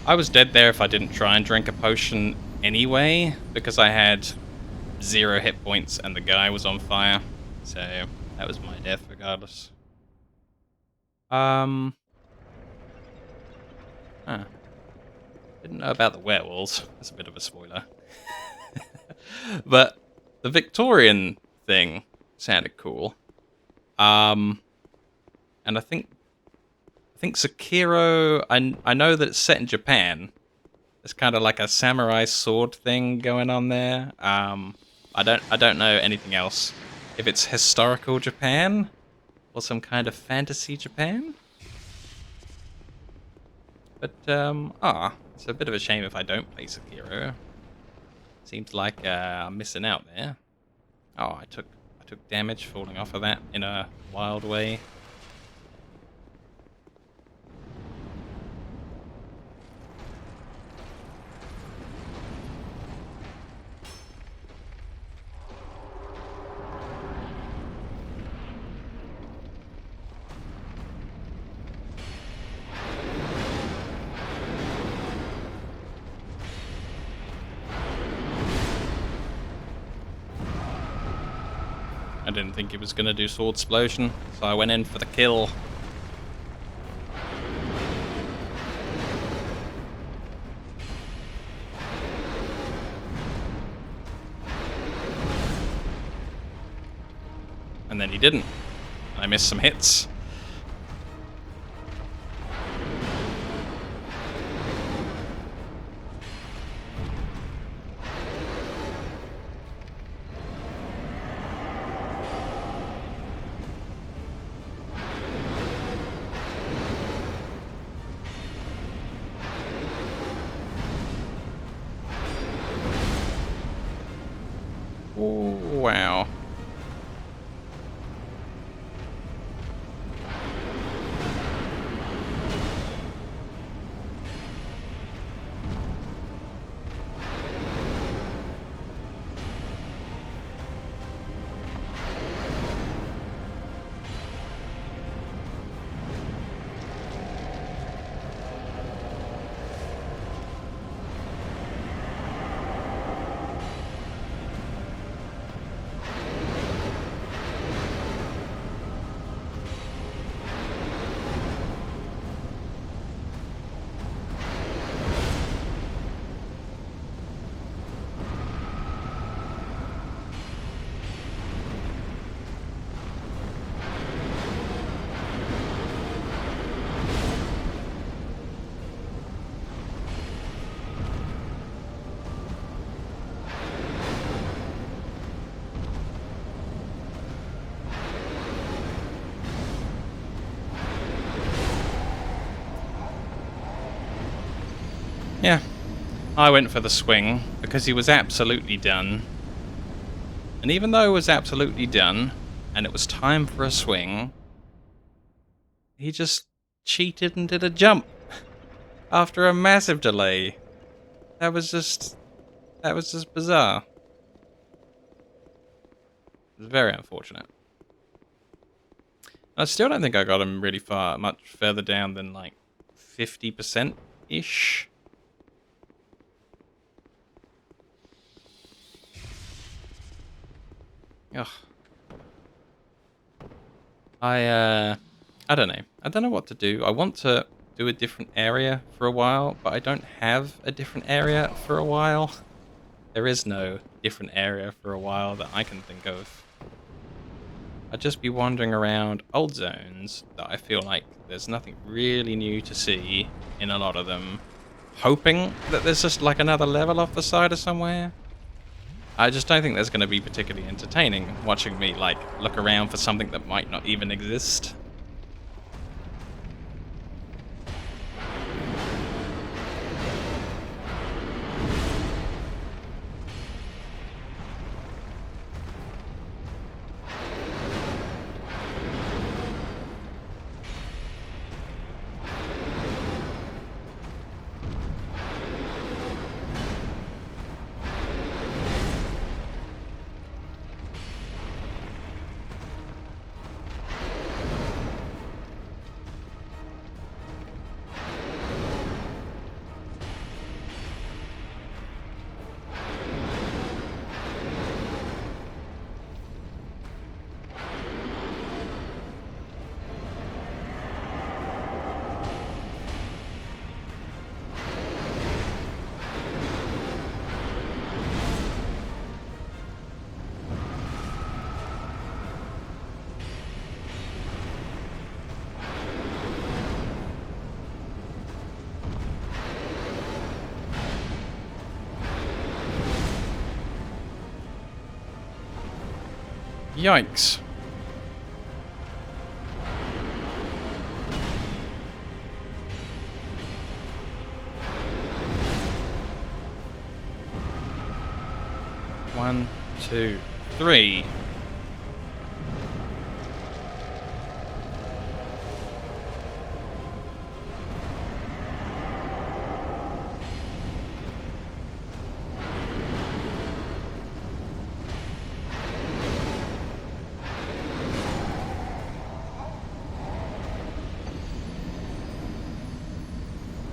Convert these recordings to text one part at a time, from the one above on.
I was dead there if I didn't try and drink a potion anyway, because I had 0 hit points and the guy was on fire. So that was my death regardless. Huh. Didn't know about the werewolves. That's a bit of a spoiler. But the Victorian thing sounded cool. And I think Sekiro, I know that it's set in Japan. It's kind of like a samurai sword thing going on there. I don't know anything else. If it's historical Japan or some kind of fantasy Japan. But it's a bit of a shame if I don't play Sekiro. Seems like I'm missing out there. Oh, I took damage falling off of that in a wild way. I didn't think he was going to do sword explosion, so I went in for the kill. And then he didn't. I missed some hits. Oh, wow. Yeah, I went for the swing because he was absolutely done. And even though he was absolutely done, and it was time for a swing, he just cheated and did a jump after a massive delay. That was just bizarre. It was very unfortunate. I still don't think I got him really far, much further down than like 50%-ish. Ugh. I don't know. I don't know what to do. I want to do a different area for a while, but I don't have a different area for a while. There is no different area for a while that I can think of. I'd just be wandering around old zones that I feel like there's nothing really new to see in a lot of them, hoping that there's just like another level off the side of somewhere. I just don't think that's going to be particularly entertaining, watching me, like, look around for something that might not even exist. Yikes. One, two, three.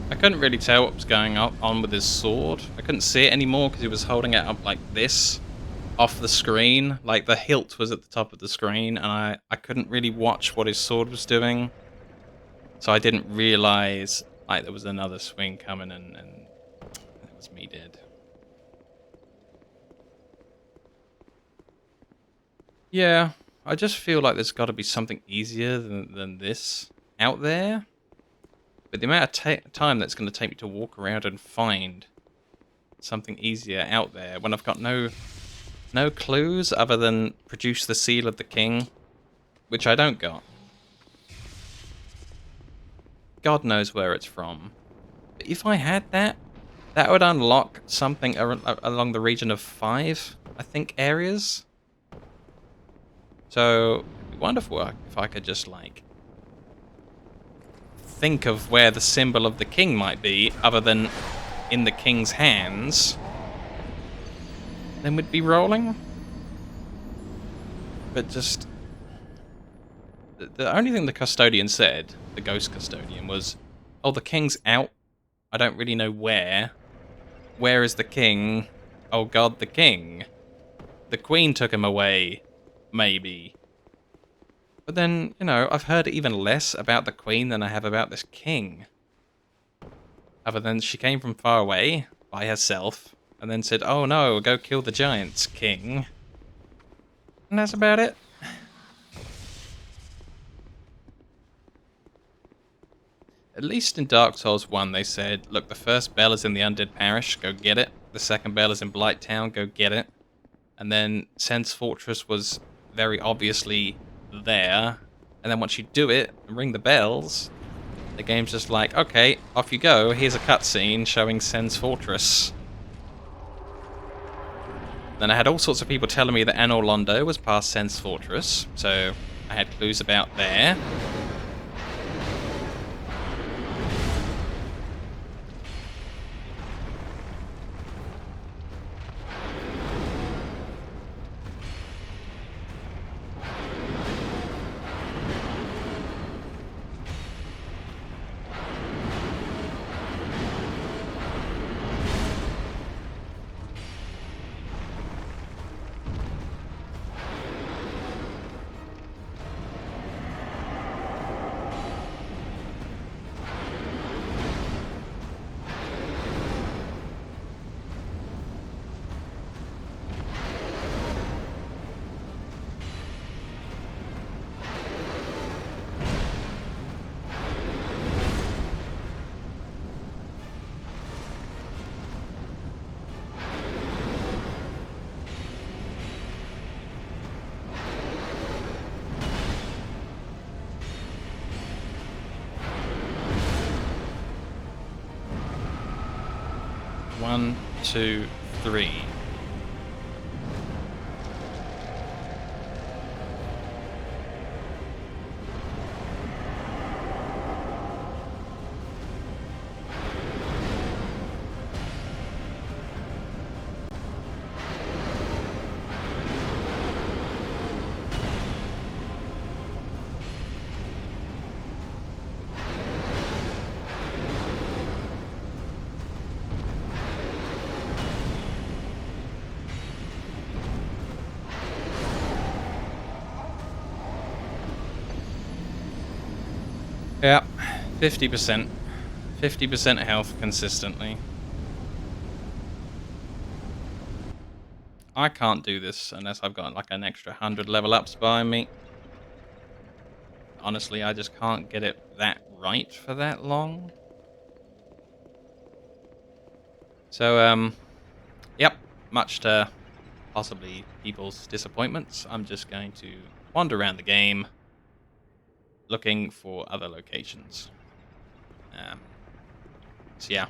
I couldn't really tell what was going on with his sword. I couldn't see it anymore because he was holding it up like this off the screen. Like the hilt was at the top of the screen, and I couldn't really watch what his sword was doing. So I didn't realize like there was another swing coming, and it was me dead. Yeah, I just feel like there's got to be something easier than this out there. But the amount of time that's going to take me to walk around and find something easier out there when I've got no clues other than produce the seal of the king, which I don't got. God knows where it's from. But if I had that, that would unlock something along the region of 5, I think, areas. So it'd be wonderful if I could just like think of where the symbol of the king might be, other than in the king's hands. Then we'd be rolling. But just the only thing the custodian said, the ghost custodian, was, "Oh, the king's out. I don't really know where. Where is the king? Oh God, the king. The queen took him away. Maybe." But then, you know, I've heard even less about the queen than I have about this king. Other than she came from far away by herself and then said, "Oh no, go kill the giants, king." And that's about it. At least in Dark Souls 1 they said, look, the first bell is in the Undead Parish, go get it. The second bell is in Blight Town, go get it. And then Sen's Fortress was very obviously there. And then once you do it and ring the bells, the game's just like, okay, off you go. Here's a cutscene showing Sen's Fortress. Then I had all sorts of people telling me that Anor Londo was past Sen's Fortress, so I had clues about there. One, two, three. Yeah, 50%. 50% health consistently. I can't do this unless I've got like an extra 100 level ups behind me. Honestly, I just can't get it that right for that long. So, yep, much to possibly people's disappointments, I'm just going to wander around the game looking for other locations. Um, so yeah,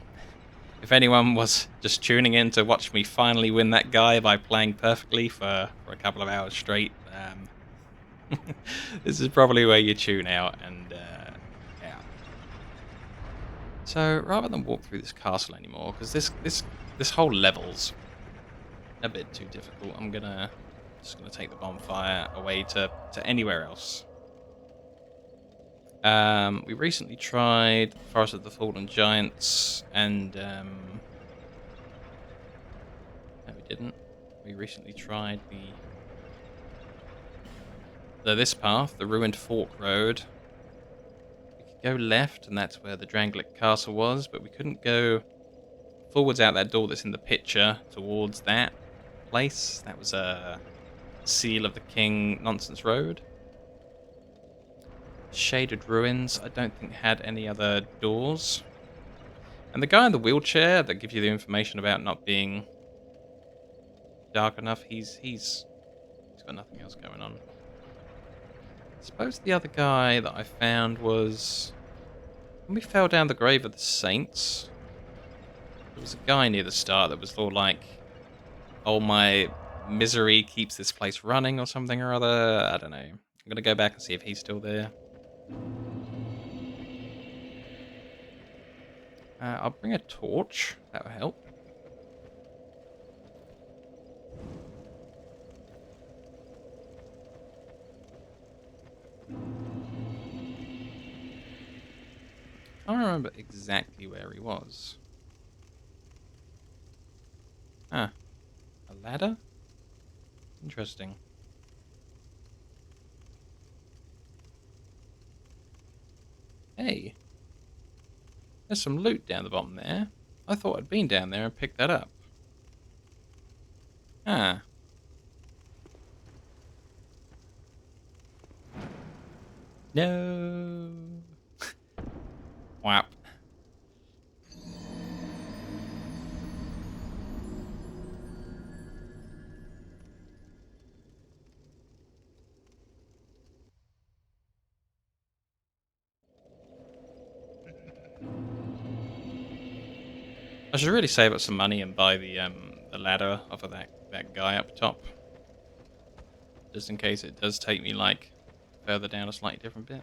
if anyone was just tuning in to watch me finally win that guy by playing perfectly for a couple of hours straight, this is probably where you tune out, and yeah. So rather than walk through this castle anymore, because this whole level's a bit too difficult, I'm just gonna take the bonfire away to anywhere else. We recently tried Forest of the Fallen Giants, and no, we didn't. We recently tried this path, the Ruined Fork Road. We could go left, and that's where the Drangleic Castle was, but we couldn't go forwards out that door that's in the picture towards that place. That was a Seal of the King nonsense road. Shaded Ruins, I don't think had any other doors. And the guy in the wheelchair that gives you the information about not being dark enough, he's got nothing else going on. I suppose the other guy that I found was when we fell down the grave of the saints. There was a guy near the start that was all like, "Oh, my misery keeps this place running," or something or other. I don't know. I'm gonna go back and see if he's still there. I'll bring a torch. That will help. I don't remember exactly where he was. Ah, a ladder? Interesting. Hey, there's some loot down the bottom there. I thought I'd been down there and picked that up. Ah. No. Whap. I should really save up some money and buy the ladder off of that guy up top. Just in case it does take me like further down a slightly different bit.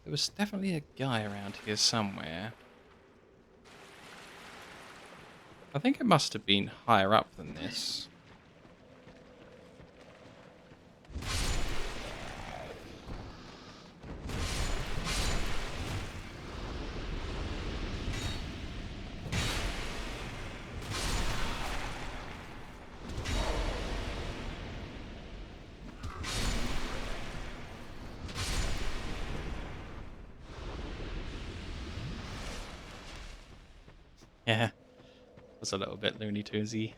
There was definitely a guy around here somewhere. I think it must have been higher up than this. Yeah, was a little bit Looney Tunesy.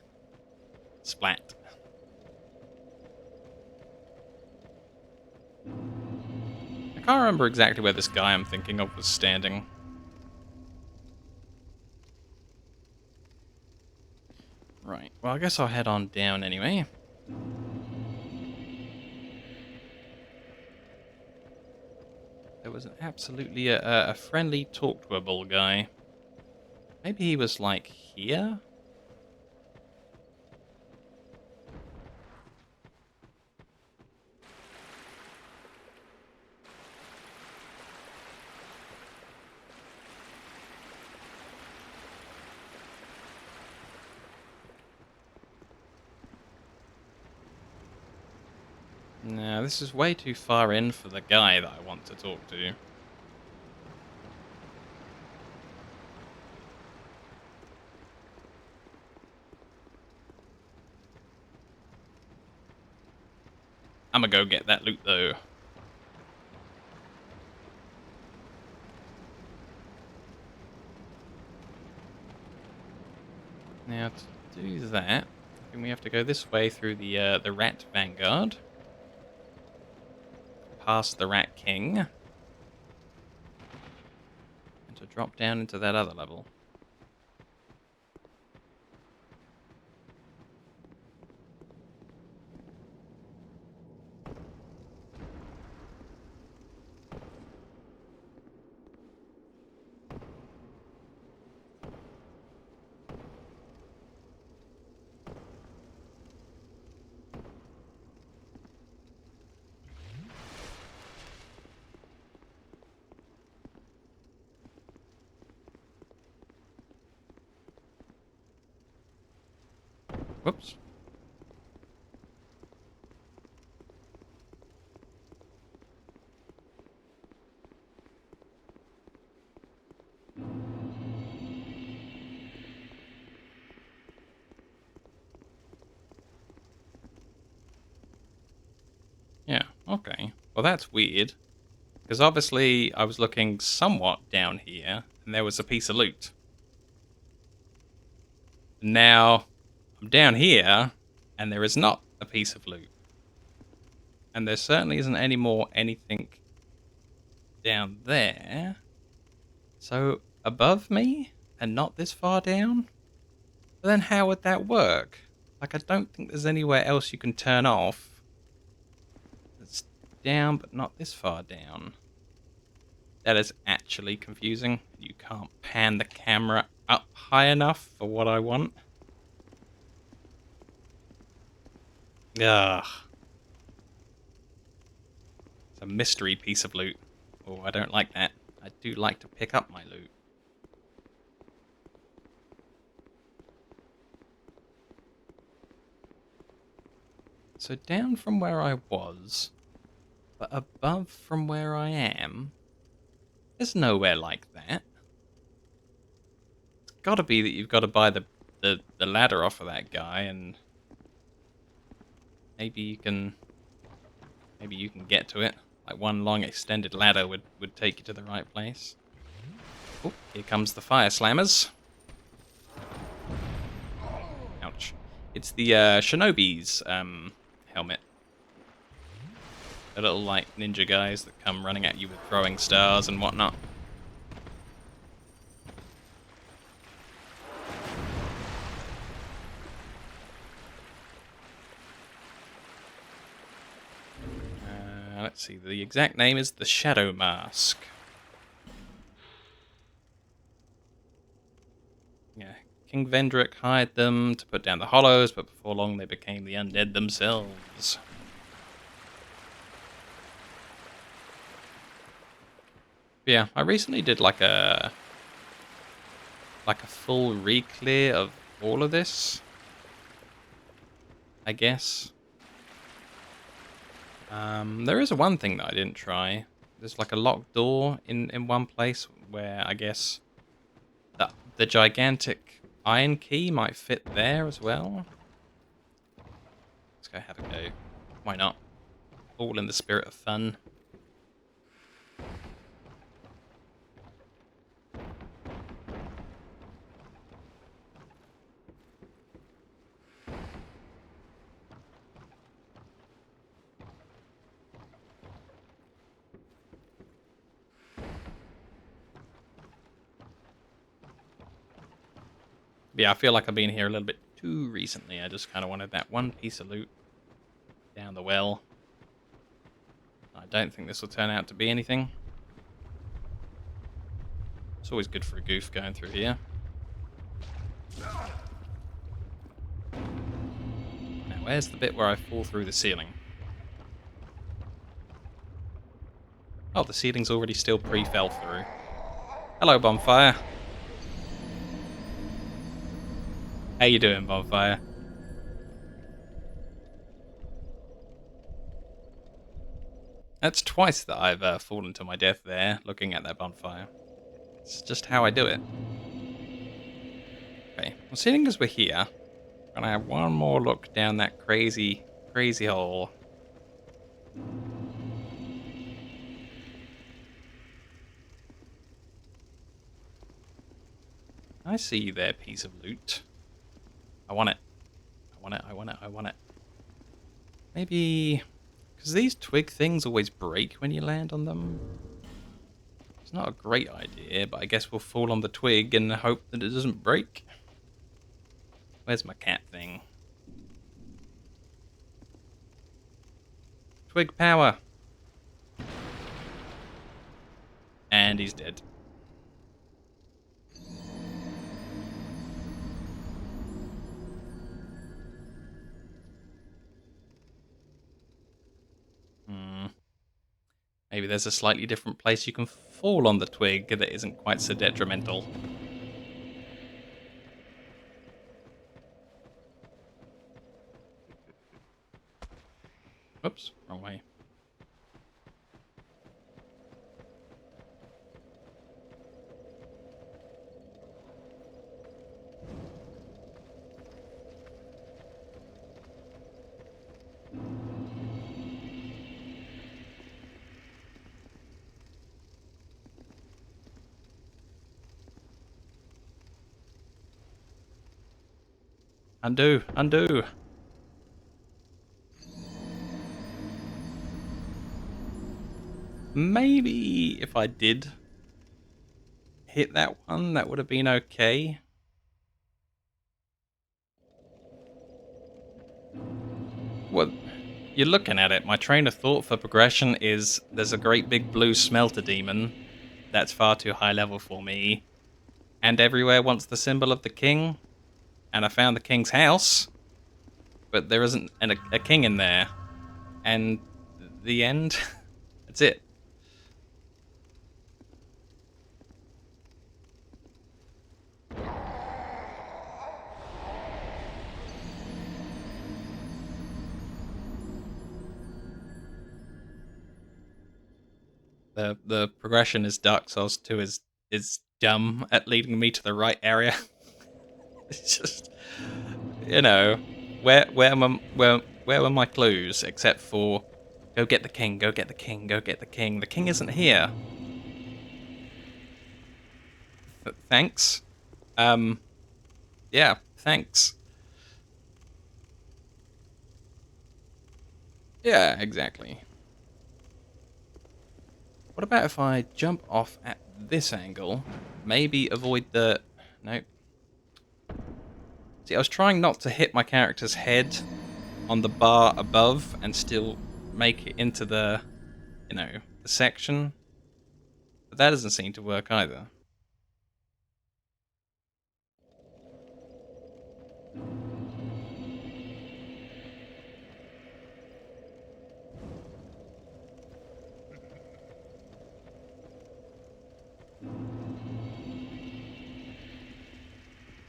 Splat. I can't remember exactly where this guy I'm thinking of was standing. Right, well I guess I'll head on down anyway. There was absolutely a friendly talk-to-able guy. Maybe he was like here? No, this is way too far in for the guy that I want to talk to. I'm gonna go get that loot though. Now to do that, I think we have to go this way through the Rat Vanguard, past the Rat King, and to drop down into that other level. Whoops. Yeah, okay. Well, that's weird. Because obviously I was looking somewhat down here, and there was a piece of loot. Now I'm down here, and there is not a piece of loot. And there certainly isn't any more anything down there. So above me, and not this far down? But then how would that work? Like, I don't think there's anywhere else you can turn off. It's down, but not this far down. That is actually confusing. You can't pan the camera up high enough for what I want. Ugh. It's a mystery piece of loot. Oh, I don't like that. I do like to pick up my loot. So down from where I was, but above from where I am, there's nowhere like that. It's got to be that you've got to buy the ladder off of that guy, and maybe you can get to it. Like one long extended ladder would take you to the right place. Oh, here comes the fire slammers. Ouch. It's the Shinobi's helmet. The little like ninja guys that come running at you with throwing stars and whatnot. Let's see, the exact name is the Shadow Mask. Yeah, King Vendrick hired them to put down the hollows, but before long they became the undead themselves. But yeah, I recently did like a full re-clear of all of this, I guess. There is one thing that I didn't try. There's like a locked door in one place where I guess the gigantic iron key might fit there as well. Let's go have a go. Why not? All in the spirit of fun. Yeah, I feel like I've been here a little bit too recently. I just kind of wanted that one piece of loot down the well. I don't think this will turn out to be anything. It's always good for a goof going through here. Now, where's the bit where I fall through the ceiling? Oh, the ceiling's already still pre-fell through. Hello, Bonfire. How you doing, Bonfire? That's twice that I've fallen to my death there, looking at that bonfire. It's just how I do it. Okay, well, seeing as we're here, I'm gonna have one more look down that crazy, crazy hole. I see you there, piece of loot. I want it. I want it, I want it, I want it. Maybe... because these twig things always break when you land on them. It's not a great idea, but I guess we'll fall on the twig and hope that it doesn't break. Where's my cat thing? Twig power! And he's dead. Maybe there's a slightly different place you can fall on the twig that isn't quite so detrimental. Oops, wrong way. Undo, undo. Maybe if I did hit that one, that would have been okay. Well, you're looking at it. My train of thought for progression is there's a great big blue smelter demon. That's far too high level for me. And everywhere wants the symbol of the king. And I found the king's house. But there isn't a king in there. And the end. That's it. The progression is Dark Souls 2 is dumb at leading me to the right area. It's just, you know, where were my clues except for go get the king, go get the king, go get the king. The king isn't here. Thanks. Yeah, thanks. Yeah, exactly. What about if I jump off at this angle? Maybe avoid the... No. See, I was trying not to hit my character's head on the bar above and still make it into the, you know, the section. But that doesn't seem to work either.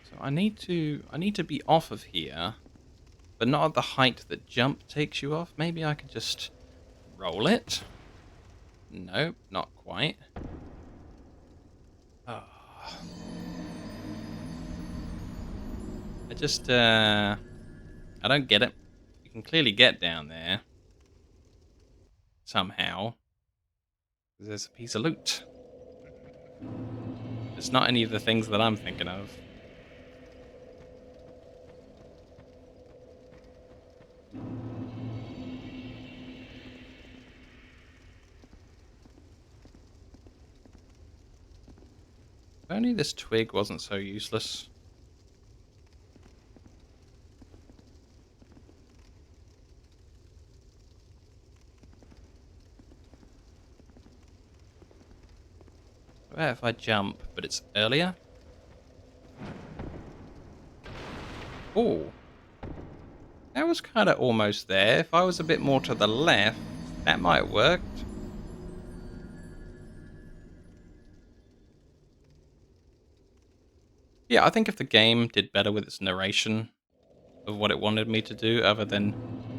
So I need to be off of here, but not at the height that jump takes you off. Maybe I could just roll it. No, not quite. Oh. I just I don't get it. You can clearly get down there somehow. There's a piece of loot. It's not any of the things that I'm thinking of. If only this twig wasn't so useless. What about if I jump, but it's earlier? Oh, that was kind of almost there. If I was a bit more to the left, that might have worked. Yeah, I think if the game did better with its narration of what it wanted me to do, other than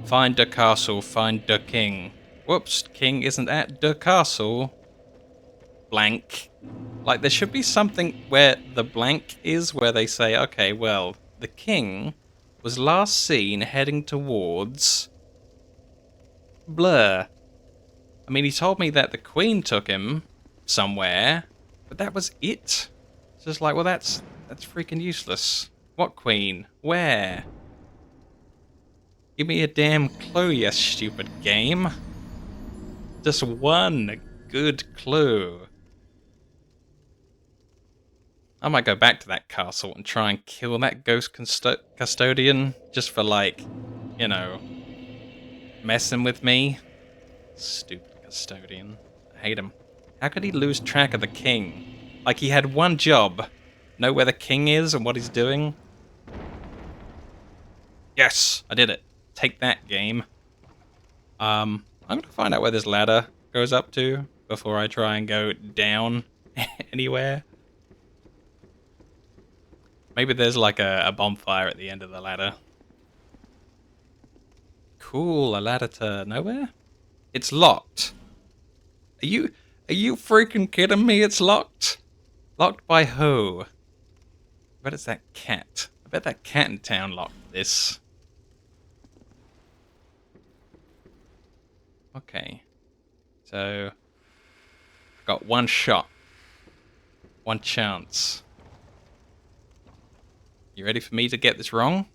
find the castle, find the king. Whoops, king isn't at the castle. Blank. Like, there should be something where the blank is, where they say, okay, well, the king was last seen heading towards... Blur. I mean, he told me that the queen took him somewhere, but that was it. It's just like, well, that's freaking useless. What queen? Where? Give me a damn clue, you stupid game. Just one good clue. I might go back to that castle and try and kill that ghost custodian just for, like, you know, messing with me. Stupid custodian. I hate him. How could he lose track of the king? Like, he had one job. Know where the king is and what he's doing. Yes, I did it. Take that, game. I'm gonna find out where this ladder goes up to before I try and go down anywhere. Maybe there's like a bonfire at the end of the ladder. cool. A ladder to nowhere? It's locked. Are you freaking kidding me? It's locked? Locked by who? I bet it's that cat. I bet that cat in town locked this. Okay. So, I've got one shot. One chance. You ready for me to get this wrong?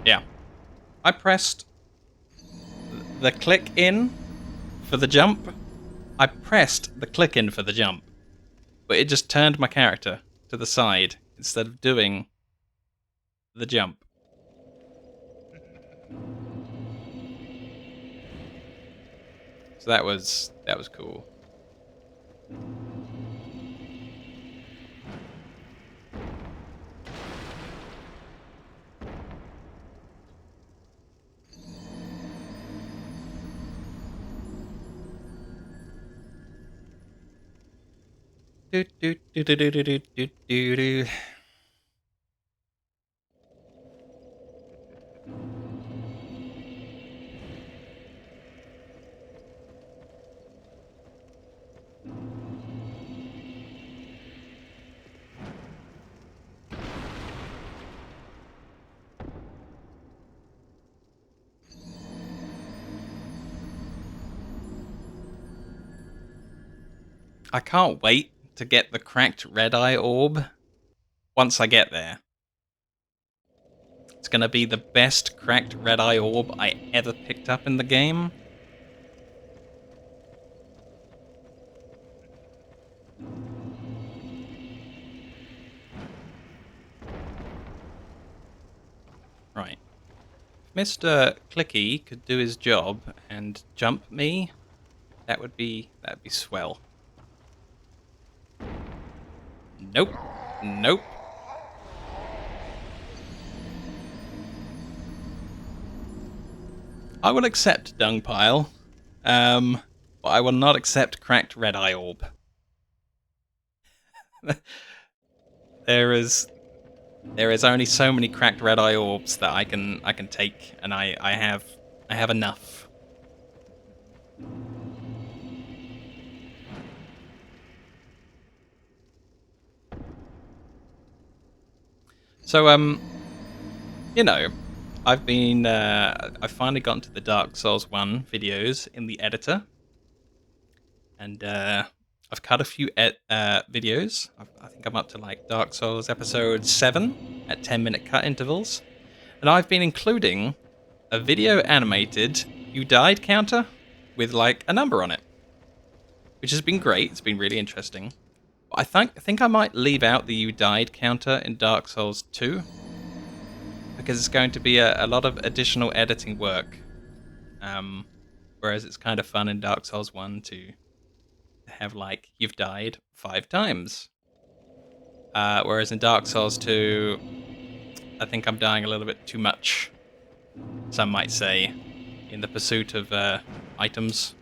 Yeah. I pressed the click in for the jump. I pressed the click in for the jump. But it just turned my character to the side instead of doing the jump. So that was cool. Do do do do do do do do do. I can't wait to get the cracked red eye orb once I get there. It's gonna be the best cracked red eye orb I ever picked up in the game. Right. If Mr. Clicky could do his job and jump me, that'd be swell. Nope. Nope. I will accept Dung Pile, but I will not accept cracked red eye orb. There is only so many cracked red eye orbs that I can take, and I have enough. So you know, I've finally gotten to the Dark Souls 1 videos in the editor, and I've cut a few videos. I think I'm up to like Dark Souls episode 7 at 10-minute cut intervals, and I've been including a video animated you died counter with like a number on it, which has been great. It's been really interesting. But I think I might leave out the you died counter in Dark Souls 2 because it's going to be a lot of additional editing work. Whereas it's kind of fun in Dark Souls 1 to have like you've died 5 times. Whereas in Dark Souls 2, I think I'm dying a little bit too much. Some might say, in the pursuit of items.